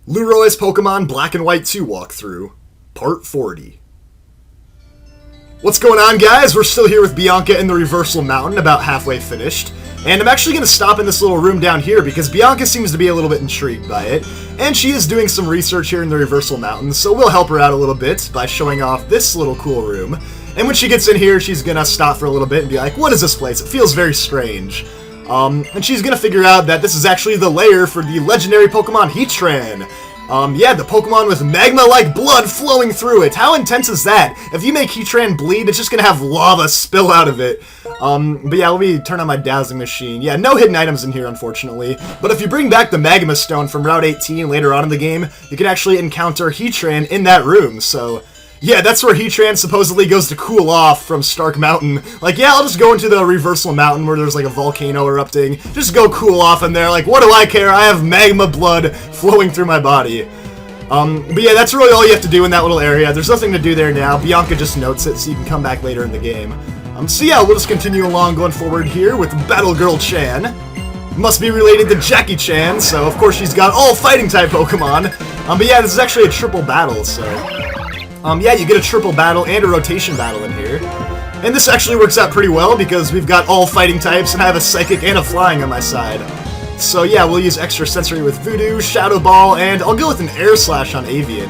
Lueroi's Pokemon Black and White 2 walkthrough, Part 40. What's going on, guys? We're still here with Bianca in the Reversal Mountain, about halfway finished. And I'm actually going to stop in this little room down here because Bianca seems to be a little bit intrigued by it. And she is doing some research here in the Reversal Mountain, so we'll help her out a little bit by showing off this little cool room. And when she gets in here, she's going to stop for a little bit and be like, what is this place? It feels very strange. And she's going to figure out that this is actually the lair for the legendary Pokemon Heatran. Yeah, the Pokemon with magma-like blood flowing through it. How intense is that? If you make Heatran bleed, it's just going to have lava spill out of it. But yeah, let me turn on my Dazzling Machine. Yeah, no hidden items in here, unfortunately. But if you bring back the Magma Stone from Route 18 later on in the game, you can actually encounter Heatran in that room, so... yeah, that's where Heatran supposedly goes to cool off from Stark Mountain. Like, yeah, I'll just go into the Reversal Mountain where there's like a volcano erupting. Just go cool off in there. Like, what do I care? I have magma blood flowing through my body. But yeah, that's really all you have to do in that little area. There's nothing to do there now. Bianca just notes it, so you can come back later in the game. So yeah, we'll just continue along going forward here with Battle Girl Chan. Must be related to Jackie Chan, so of course she's got all fighting-type Pokemon. But yeah, this is actually a triple battle, so... yeah, you get a triple battle and a rotation battle in here. And this actually works out pretty well because we've got all fighting types and I have a psychic and a flying on my side. So yeah, we'll use extra sensory with Voodoo, Shadow Ball, and I'll go with an Air Slash on Avian.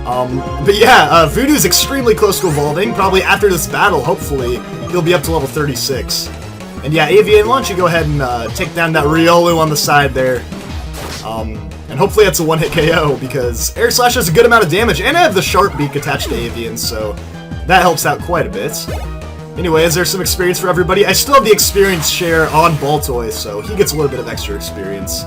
But yeah, Voodoo's extremely close to evolving. Probably after this battle, hopefully, he'll be up to level 36. And yeah, Avian, why don't you go ahead and take down that Riolu on the side there. And hopefully that's a one-hit KO, because Air Slash has a good amount of damage, and I have the Sharp Beak attached to Avian, so that helps out quite a bit. Anyway, is there some experience for everybody? I still have the experience share on Baltoy, so he gets a little bit of extra experience.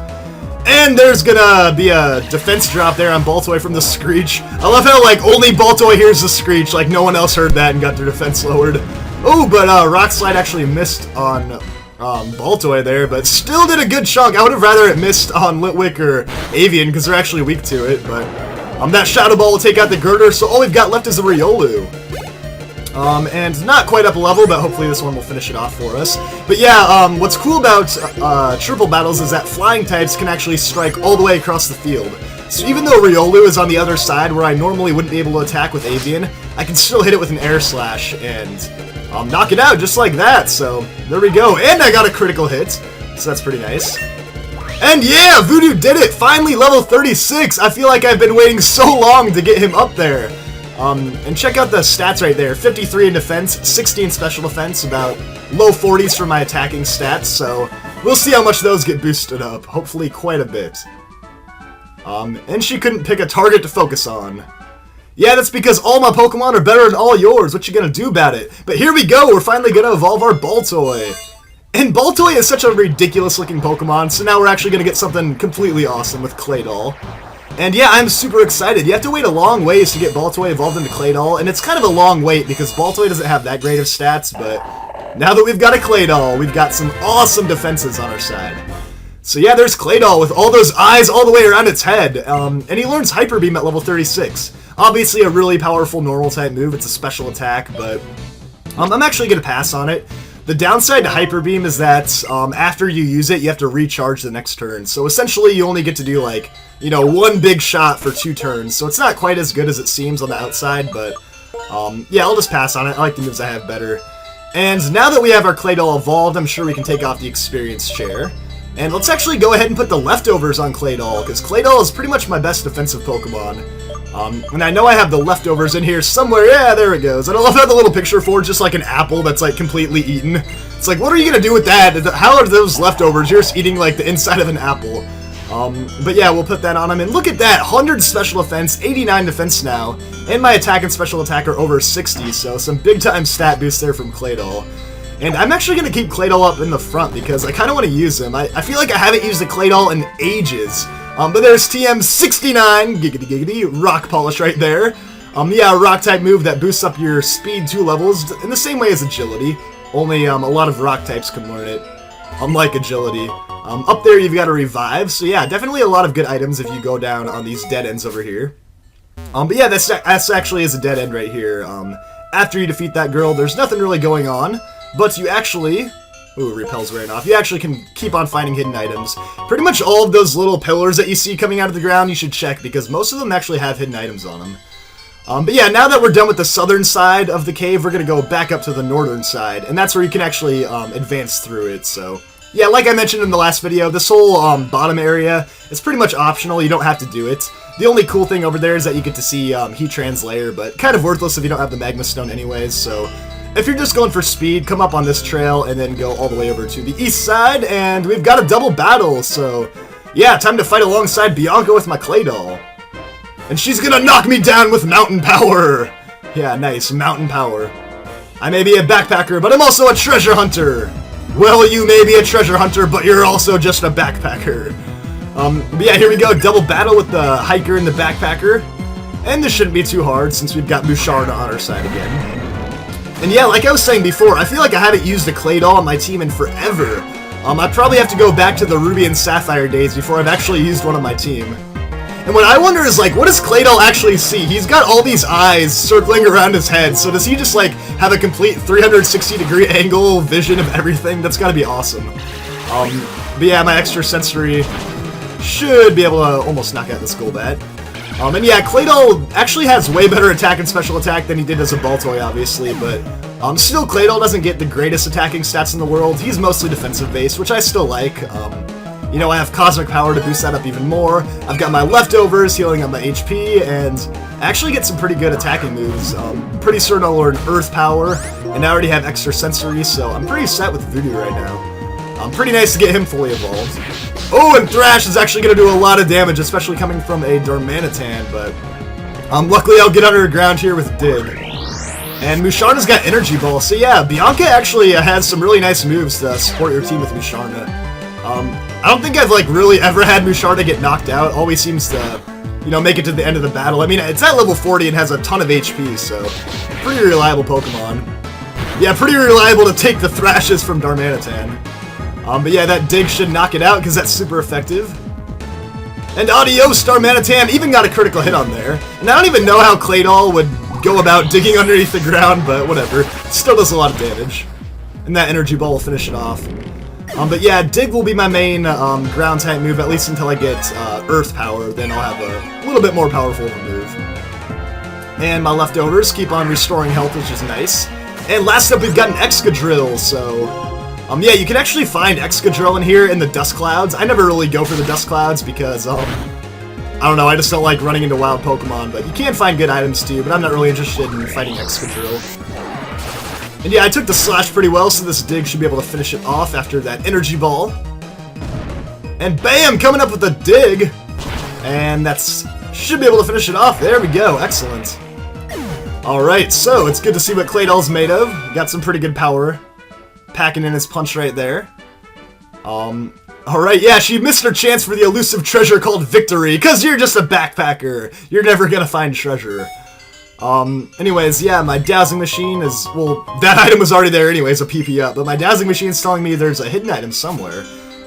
And there's gonna be a defense drop there on Baltoy from the Screech. I love how, like, only Baltoy hears the Screech, like no one else heard that and got their defense lowered. Oh, but Rock Slide actually missed on... Baltoy there, but still did a good chunk. I would have rather it missed on Litwick or Avian, because they're actually weak to it, but that Shadow Ball will take out the Girder, so all we've got left is a Riolu. And not quite up a level, but hopefully this one will finish it off for us. But yeah, what's cool about triple battles is that flying types can actually strike all the way across the field. So even though Riolu is on the other side, where I normally wouldn't be able to attack with Avian, I can still hit it with an Air Slash, and... knock it out just like that, so there we go. And I got a critical hit, so that's pretty nice. And yeah, Voodoo did it! Finally level 36! I feel like I've been waiting so long to get him up there. And check out the stats right there. 53 in defense, 60 in special defense, about low 40s for my attacking stats, so we'll see how much those get boosted up. Hopefully quite a bit. And she couldn't pick a target to focus on. Yeah, that's because all my Pokemon are better than all yours. What you gonna do about it? But here we go. We're finally gonna evolve our Baltoy. And Baltoy is such a ridiculous looking Pokemon, so now we're actually gonna get something completely awesome with Claydol. And yeah, I'm super excited. You have to wait a long ways to get Baltoy evolved into Claydol, and it's kind of a long wait because Baltoy doesn't have that great of stats, but now that we've got a Claydol, we've got some awesome defenses on our side. So yeah, there's Claydol with all those eyes all the way around its head, and he learns Hyper Beam at level 36. Obviously a really powerful normal type move, it's a special attack, but I'm actually going to pass on it. The downside to Hyper Beam is that after you use it, you have to recharge the next turn. So essentially you only get to do like, you know, one big shot for 2 turns. So it's not quite as good as it seems on the outside, but yeah, I'll just pass on it. I like the moves I have better. And now that we have our Claydol evolved, I'm sure we can take off the experience share. And let's actually go ahead and put the leftovers on Claydol, because Claydol is pretty much my best defensive Pokemon. And I know I have the leftovers in here somewhere. Yeah, there it goes. And I love how the little picture for just like an apple that's like completely eaten. It's like, what are you gonna do with that? How are those leftovers? You're just eating like the inside of an apple. But yeah, we'll put that on him. And look at that, 100 special defense, 89 defense now. And my attack and special attack are over 60, so some big time stat boost there from Claydol. And I'm actually going to keep Claydol up in the front because I kind of want to use him. I feel like I haven't used the Claydol in ages. But there's TM69, giggity giggity, Rock Polish right there. Yeah, a rock type move that boosts up your speed 2 levels in the same way as agility. Only a lot of rock types can learn it, unlike agility. Up there you've got a revive, so yeah, definitely a lot of good items if you go down on these dead ends over here. But yeah, that's actually is a dead end right here. After you defeat that girl, there's nothing really going on. But you actually Ooh, repel's wearing off. You actually can keep on finding hidden items. Pretty much all of those little pillars that you see coming out of the ground, you should check, because most of them actually have hidden items on them. But yeah, now that we're done with the southern side of the cave, we're going to go back up to the northern side, and that's where you can actually advance through it, so... Yeah, like I mentioned in the last video, this whole bottom area is pretty much optional. You don't have to do it. The only cool thing over there is that you get to see Heatran's lair, but kind of worthless if you don't have the Magma Stone anyways, so... If you're just going for speed, come up on this trail and then go all the way over to the east side, and we've got a double battle, so... Yeah, time to fight alongside Bianca with my clay doll. And she's gonna knock me down with mountain power! Yeah, nice, mountain power. I may be a backpacker, but I'm also a treasure hunter! Well, you may be a treasure hunter, but you're also just a backpacker. But yeah, here we go, double battle with the hiker and the backpacker. And this shouldn't be too hard, since we've got Musharna on our side again. And yeah, like I was saying before, I feel like I haven't used a clay doll on my team in forever. I probably have to go back to the Ruby and Sapphire days before I've actually used one on my team. And what I wonder is, like, what does clay doll actually see? He's got all these eyes circling around his head, so does he just, like, have a complete 360-degree angle vision of everything? That's gotta be awesome. But yeah, my extra sensory should be able to almost knock out this Golbat. And yeah, clay doll actually has way better attack and special attack than he did as a Baltoy, obviously, but still, clay doll doesn't get the greatest attacking stats in the world. He's mostly defensive-based, which I still like. You know, I have Cosmic Power to boost that up even more. I've got my leftovers healing up my HP, and I actually get some pretty good attacking moves. Pretty certain I'll learn Earth Power, and I already have extra sensory, so I'm pretty set with Voodoo right now. Pretty nice to get him fully evolved. Oh, and Thrash is actually going to do a lot of damage, especially coming from a Darmanitan, but luckily I'll get underground here with Dig. And Musharna's got Energy Ball, so yeah, Bianca actually has some really nice moves to support your team with Musharna. I don't think I've, like, really ever had Musharna get knocked out. Always seems to, you know, make it to the end of the battle. I mean, it's at level 40 and has a ton of HP, so pretty reliable Pokemon. Yeah, pretty reliable to take the Thrashes from Darmanitan. But yeah, that Dig should knock it out, because that's super effective. And adios, Darmanitan! Even got a critical hit on there. And I don't even know how clay doll would go about digging underneath the ground, but whatever. Still does a lot of damage. And that Energy Ball will finish it off. But yeah, Dig will be my main ground-type move, at least until I get Earth Power. Then I'll have a little bit more powerful of a move. And my leftovers keep on restoring health, which is nice. And last up, we've got an Excadrill, so... yeah, you can actually find Excadrill in here in the Dust Clouds. I never really go for the Dust Clouds because, I don't know, I just don't like running into wild Pokemon, but you can find good items too, but I'm not really interested in fighting Excadrill. And yeah, I took the Slash pretty well, so this Dig should be able to finish it off after that Energy Ball. And bam! Coming up with a Dig! And that's... should be able to finish it off. There we go. Excellent. Alright, so it's good to see what clay doll's made of. Got some pretty good power. Packing in his punch right there. Alright, yeah, she missed her chance for the elusive treasure called Victory, because you're just a backpacker. You're never gonna find treasure. Anyways, yeah, my Dowsing Machine is, well, that item was already there anyways, a PP Up, but my Dowsing Machine is telling me there's a hidden item somewhere.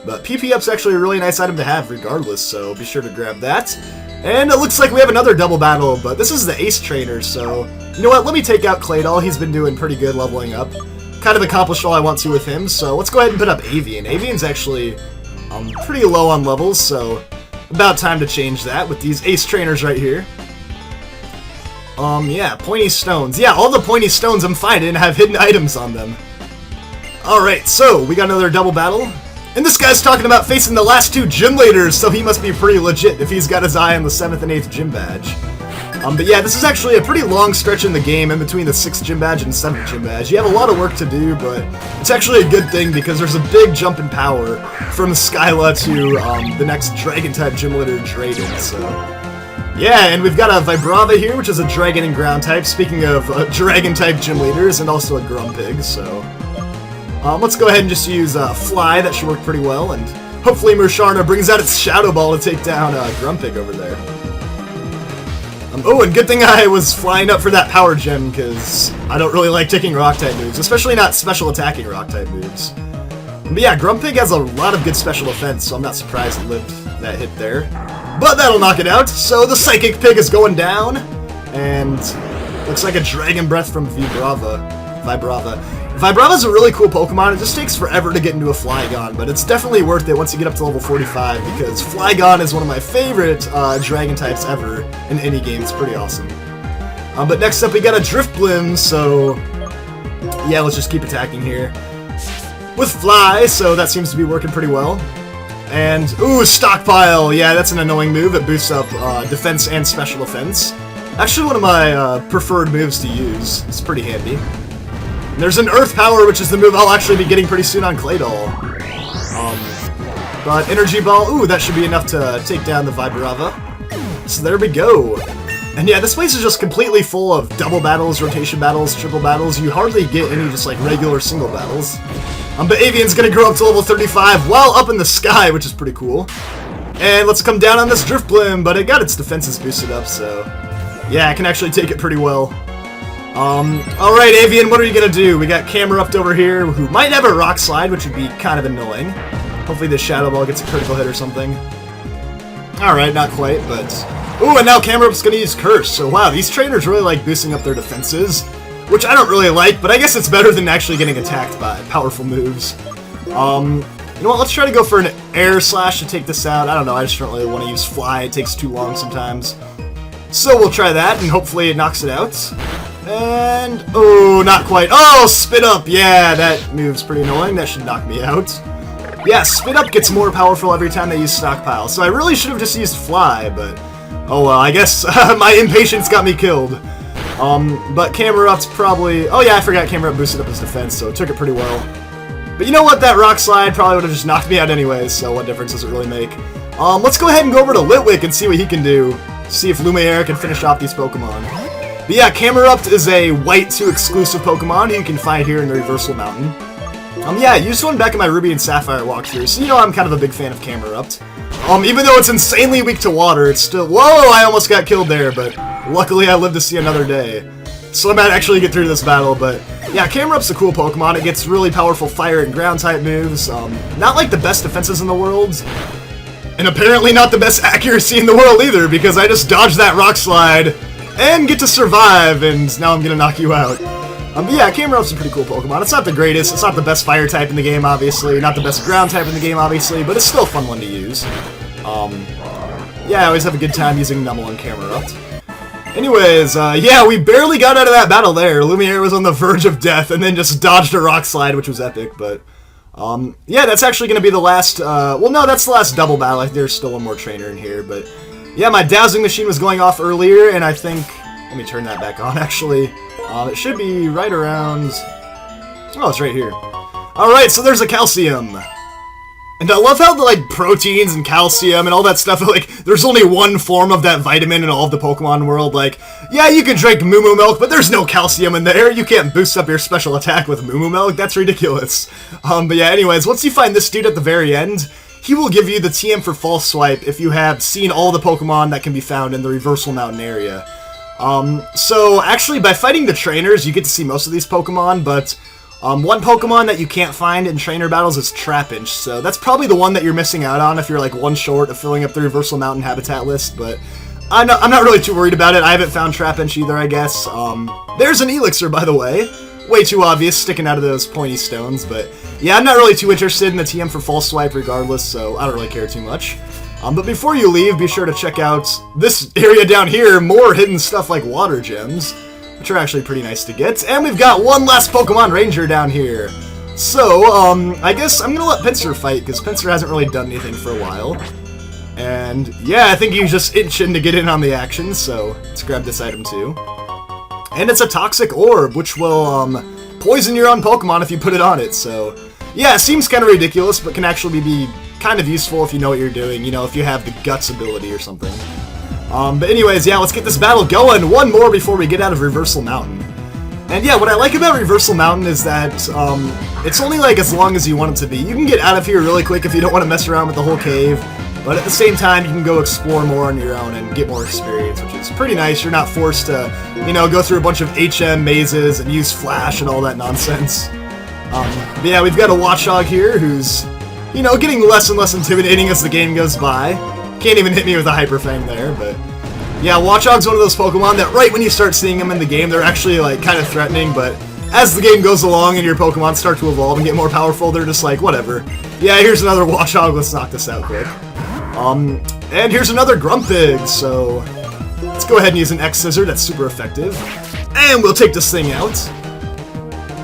But PP Up's actually a really nice item to have regardless, so be sure to grab that. And it looks like we have another double battle, but this is the Ace Trainer, so, you know what, let me take out clay doll. He's been doing pretty good leveling up. Kind of accomplished all I want to with him, so let's go ahead and put up Avian. Avian's actually pretty low on levels, so about time to change that with these Ace Trainers right here. Yeah, Pointy Stones. Yeah, all the Pointy Stones I'm finding have hidden items on them. Alright, so we got another double battle. And this guy's talking about facing the last two gym leaders, so he must be pretty legit if he's got his eye on the 7th and 8th gym badge. But yeah, this is actually a pretty long stretch in the game in between the 6th gym badge and 7th gym badge. You have a lot of work to do, but it's actually a good thing because there's a big jump in power from Skyla to the next Dragon-type gym leader, Drayden, so... Yeah, and we've got a Vibrava here, which is a Dragon and Ground type, speaking of Dragon-type gym leaders, and also a Grumpig, so... let's go ahead and just use Fly, that should work pretty well, and hopefully Musharna brings out its Shadow Ball to take down Grumpig over there. Oh, and good thing I was flying up for that Power Gem, because I don't really like taking Rock-type moves, especially not special attacking Rock-type moves. But yeah, Grumpig has a lot of good special defense, so I'm not surprised it lived that hit there. But that'll knock it out, so the Psychic Pig is going down, and looks like a Dragon Breath from Vibrava. Vibrava's a really cool Pokemon. It just takes forever to get into a Flygon, but it's definitely worth it once you get up to level 45, because Flygon is one of my favorite dragon types ever in any game. It's pretty awesome. But next up we got a Drifblim, so yeah, let's just keep attacking here. With Fly, so that seems to be working pretty well. And, ooh, Stockpile! Yeah, that's an annoying move. It boosts up defense and special defense. Actually, one of my preferred moves to use. It's pretty handy. And there's an Earth Power, which is the move I'll actually be getting pretty soon on Claydol. But Energy Ball, ooh, that should be enough to take down the Vibrava. So there we go. And yeah, this place is just completely full of double battles, rotation battles, triple battles. You hardly get any just like regular single battles. But Avian's gonna grow up to level 35 while up in the sky, which is pretty cool. And let's come down on this Drifblim, but it got its defenses boosted up, so yeah, I can actually take it pretty well. Alright, Avian, what are you gonna do? We got Camerupt over here, who might have a Rock Slide, which would be kind of annoying. Hopefully this Shadow Ball gets a critical hit or something. Alright, not quite, but... Ooh, and now Camerupt's gonna use Curse, so wow, these trainers really like boosting up their defenses, which I don't really like, but I guess it's better than actually getting attacked by powerful moves. You know what, let's try to go for an Air Slash to take this out. I don't know, I just don't really want to use Fly, it takes too long sometimes. So we'll try that, and hopefully it knocks it out. And, oh, not quite. Oh, Spit Up, yeah, that move's pretty annoying, that should knock me out. Yeah, Spit Up gets more powerful every time they use Stockpile, so I really should have just used Fly, but... Oh, well, I guess my impatience got me killed. But Camerupt's probably... Oh yeah, I forgot Camerupt boosted up his defense, so it took it pretty well. But you know what, that Rock Slide probably would have just knocked me out anyways, so what difference does it really make? Let's go ahead and go over to Litwick and see what he can do. See if Lumiere can finish off these Pokemon. But yeah, Camerupt is a White 2 exclusive Pokemon you can find here in the Reversal Mountain. Yeah, I used one back in my Ruby and Sapphire walkthrough, so you know I'm kind of a big fan of Camerupt. Even though it's insanely weak to water, it's still... Whoa, I almost got killed there, but luckily I lived to see another day. So I might actually get through this battle, but... Yeah, Camerupt's a cool Pokemon. It gets really powerful fire and ground type moves. Not like the best defenses in the world. And apparently not the best accuracy in the world either, because I just dodged that Rock Slide and get to survive, and now I'm gonna knock you out. But yeah, Camerupt's a pretty cool Pokemon. It's not the greatest, it's not the best fire type in the game, obviously, not the best ground type in the game, obviously, but it's still a fun one to use. Yeah, I always have a good time using Numel and Camerupt. Anyways, yeah, we barely got out of that battle there. Lumiere was on the verge of death and then just dodged a Rock Slide, which was epic, but... yeah, that's actually going to be the last, well, no, that's the last double battle. There's still one more trainer in here, but... Yeah, my Dowsing Machine was going off earlier, and I think... Let me turn that back on, actually. It should be right around... Oh, it's right here. Alright, so there's a Calcium. And I love how the, like, proteins and calcium and all that stuff, like, there's only one form of that vitamin in all of the Pokemon world. Like, yeah, you can drink Moo Moo Milk, but there's no calcium in there. You can't boost up your special attack with Moo Moo Milk. That's ridiculous. But yeah, anyways, once you find this dude at the very end, he will give you the TM for False Swipe if you have seen all the Pokemon that can be found in the Reversal Mountain area. So, actually, by fighting the trainers, you get to see most of these Pokemon, but... one Pokemon that you can't find in trainer battles is Trapinch, so that's probably the one that you're missing out on if you're like one short of filling up the Reversal Mountain habitat list, but I'm not really too worried about it. I haven't found Trapinch either, I guess. There's an Elixir, by the way. Way too obvious, sticking out of those pointy stones, but yeah, I'm not really too interested in the TM for False Swipe regardless, so I don't really care too much. But before you leave, be sure to check out this area down here, more hidden stuff like Water Gems, which are actually pretty nice to get. And we've got one last Pokemon Ranger down here. So, I guess I'm gonna let Pinsir fight, because Pinsir hasn't really done anything for a while. And, yeah, I think he's just itching to get in on the action, so let's grab this item too. And it's a Toxic Orb, which will, poison your own Pokemon if you put it on it, so... Yeah, it seems kind of ridiculous, but can actually be kind of useful if you know what you're doing, you know, if you have the Guts ability or something. But anyways, yeah, let's get this battle going. One more before we get out of Reversal Mountain. And yeah, what I like about Reversal Mountain is that, it's only like as long as you want it to be. You can get out of here really quick if you don't want to mess around with the whole cave, but at the same time, you can go explore more on your own and get more experience, which is pretty nice. You're not forced to, you know, go through a bunch of HM mazes and use Flash and all that nonsense. But yeah, we've got a Watchog here who's, you know, getting less and less intimidating as the game goes by. Can't even hit me with a Hyper Fang there, but... Yeah, Watchog's one of those Pokemon that right when you start seeing them in the game, they're actually, like, kind of threatening, but as the game goes along and your Pokemon start to evolve and get more powerful, they're just like, whatever. Yeah, here's another Watchog, let's knock this out quick. And here's another Grumpig, so let's go ahead and use an X-Scissor, that's super effective. And we'll take this thing out.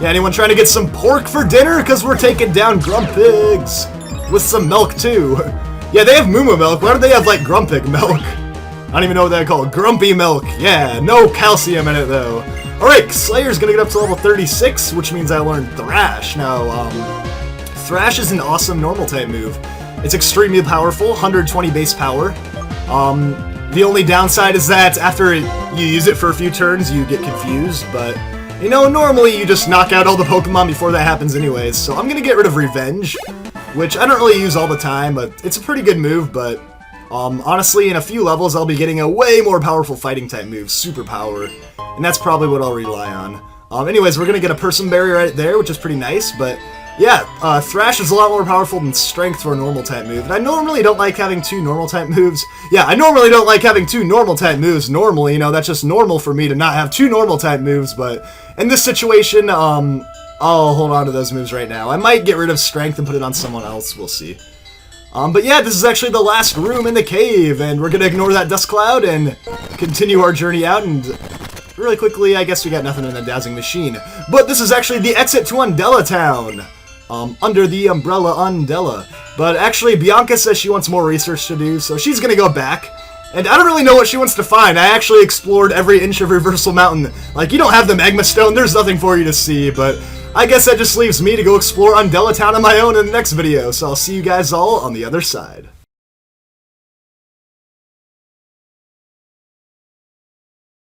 Yeah, anyone trying to get some pork for dinner? Because we're taking down Grumpigs. With some milk, too. Yeah, they have Moo milk. Why do they have, like, Grumpig milk? I don't even know what they call it. Grumpy milk. Yeah, no calcium in it, though. Alright, Slayer's gonna get up to level 36, which means I learned Thrash. Now, Thrash is an awesome normal-type move. It's extremely powerful, 120 base power. The only downside is that after you use it for a few turns, you get confused, but... You know, normally you just knock out all the Pokemon before that happens anyways, so I'm gonna get rid of Revenge, which I don't really use all the time, but it's a pretty good move, but honestly, in a few levels, I'll be getting a way more powerful fighting-type move, Super Power, and that's probably what I'll rely on. Anyways, we're gonna get a Person Berry right there, which is pretty nice, but yeah, Thrash is a lot more powerful than Strength for a normal-type move, and I normally don't like having two normal-type moves. Yeah, I normally don't like having two normal-type moves normally, you know, that's just normal for me to not have two normal-type moves, but in this situation, I'll hold on to those moves right now. I might get rid of Strength and put it on someone else, we'll see. But yeah, this is actually the last room in the cave, and we're gonna ignore that dust cloud and continue our journey out, and really quickly, I guess we got nothing in the Dazzling Machine. But this is actually the exit to Undella Town, under the umbrella Undella. But actually, Bianca says she wants more research to do, so she's gonna go back. And I don't really know what she wants to find. I actually explored every inch of Reversal Mountain. Like, you don't have the Magma Stone, there's nothing for you to see, but I guess that just leaves me to go explore Undella Town on my own in the next video, so I'll see you guys all on the other side.